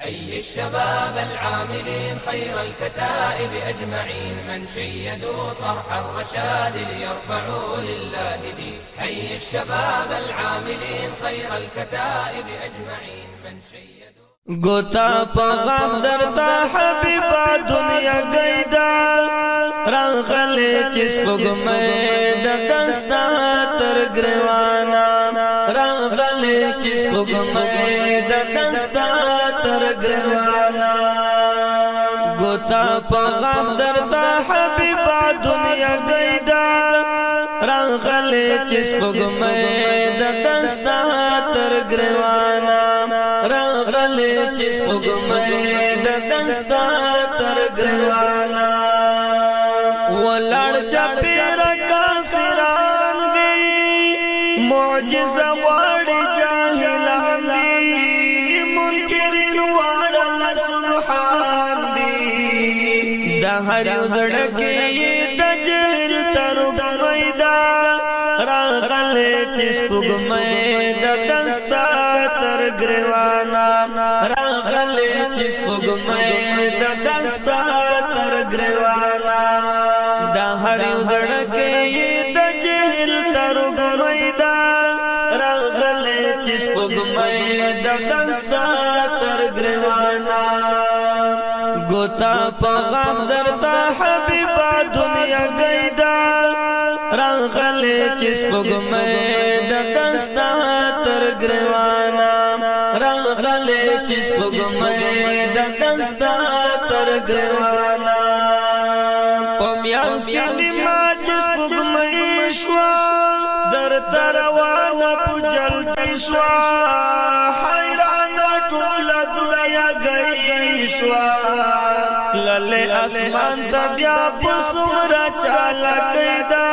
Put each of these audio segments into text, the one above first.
حي الشباب العاملين خير الكتائب أجمعين من شيدوا صرح الرشاد ليرفعوا لله دين. حي الشباب العاملين خير الكتائب أجمعين من شيدوا گوتا پغم درتا حبیبا دنیا گیدا راغلی چس پگمی دستا تر گریوانا راغلی چس پگمی دستا تر گریوانا گوتا پغم درتا حبیبا دنیا گیدا راغلی چس پگمی دستا تر گریوانا راغلی چس پگمی دستا تر گریوانا ولړ چپیر کافران دی معجزه واړي جاهلان دی منکرین واړه سبحان دی د هر یو زړګي د جهل تر میدا راغلی چس پگمی دستا تر گریوانا راغلی چس پگمی دستا تر گریوانا دا هر یو زړګي د جهل تر میدا راغلی چس پگمی دستا تر گریوانا گوتا پغم درتا حبیبا دنیا گیدا راغلی چس پگمی دستا تر گریوانا راغلی چس پگمی دستا تر گریوانا پمیانس کی نیما چس پگمی شوا در تروانا پجلتی شوا حیران ټول دنیا گئی شوا للی اسمان تبیا پسمرا چالا کیدا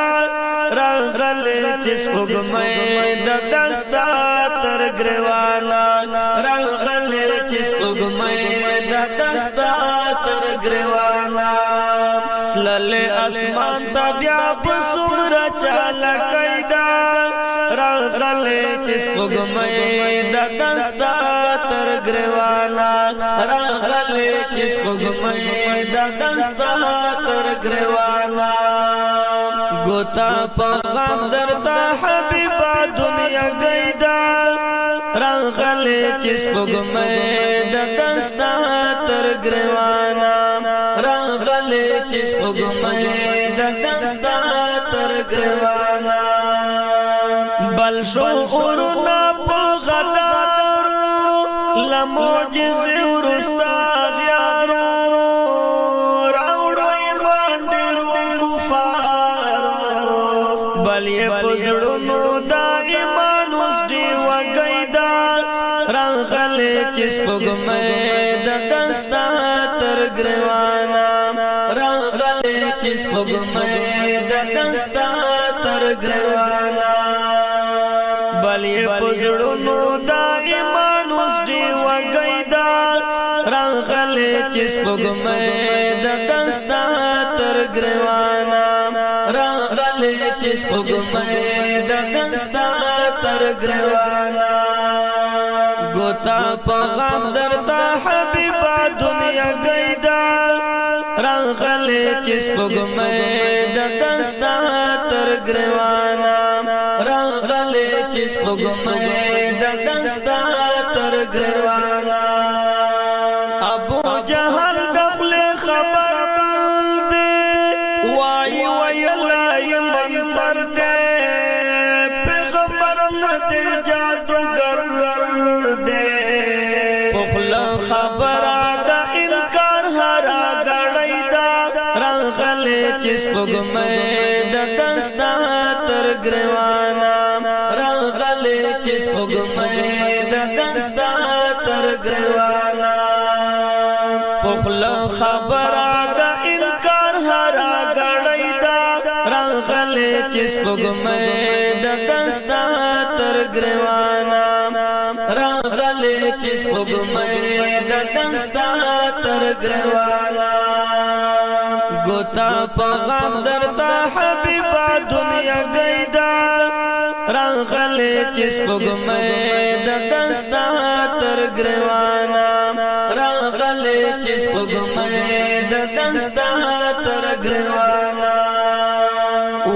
راغلی چس پگمی دستا تر گریوانا راغلی چس پگمی دستا تر گریوانا للی اسمان تبیا پسمرا چالا کیدا راغلی چس پگمی دستا تر گریوانا راغلی چس پگمی دستا تر گریوانا گوتا پغم درتا حبیبا دنیا گیدا راغلی چس پگمی دستا تر گریوانا راغلی چس پگمی دستا تر گریوانا بل شعورنا پا غدارو لموجز ورستا غیارو راوڑو ایمان دیرو کفارو بل یہ پزڑنو دا ایمان اس دیو گیدا راغلی چس پگمی دستا تر گریوانا راغلی چس پگمی دستا تر گریوانا بل یہ پزڑنو دا ایمان اس دیو گیدا راغلی چس پگمی دستا تر گریوانا راغلی چس پگمی دستا تر گریوانا گوتا پغم درتا حبیبا دنیا گیدا راغلی چس پگمی دستا تر گریوانا راغلی چس پگمی دستا تر گریوانا ابو جہل دخل خبر دے وائی ویلائی منتر دے پیغمبر ندے جادوگر دے پخل خبر آدھا انکار ہرا گڑی دا راغلی چس پگمی دستا تر گریوانا راغلی چس پگمی دستا تر گریوانا پخل خبر آدھا انکار ہرا گڑی دا راغلی چس پگمی دستا تر گریوانا راغلی چس پگمی دستا تر گریوانا گوتا پغم درتا حبیبا دنیا گیدا راغلی چس پگمی دستا تر گریوانا راغلې چې سپوږمۍ د دستا تر ګریوانا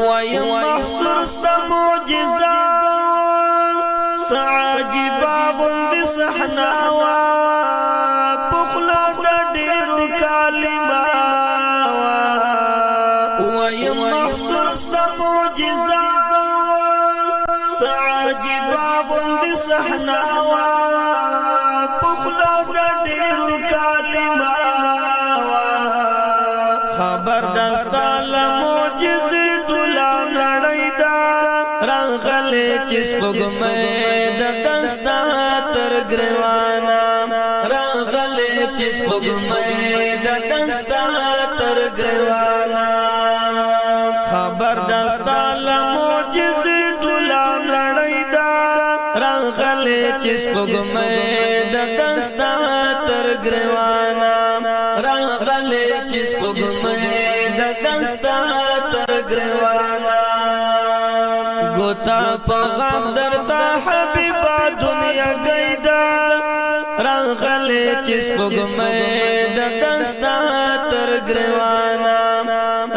وایم محصور ستا معجزه عجیبه غوندې صحنه وه پخلا د ډېرو کلمه وه وایم محصور ستا معجزه عجیبه غوندې صحنه وه پخلا د ډېرو کلمه وه خبر ده ستا له معجزې ټوله نړۍ ده راغلې چې سپوږمۍ د دستا تر ګریوانا راغلې چې سپوږمۍ د دستا تر ګریوانا خبر ده ستا له معجزې ټوله نړۍ ده راغلې چې سپوږمۍ د دستا تر ګریوانا راغلې چې سپوږمۍ د دستا تر ګریوانا گوتا پا غم درتا حبیبا دنیا گیدا راغلے چس پگمے دا دستا تر گریوانا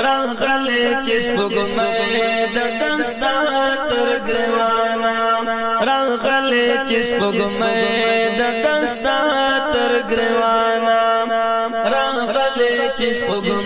راغلے چس پگمے دا دستا تر گریوانا راغلے چس پگمے دا دستا تر گریوانا راغلے چس پگمے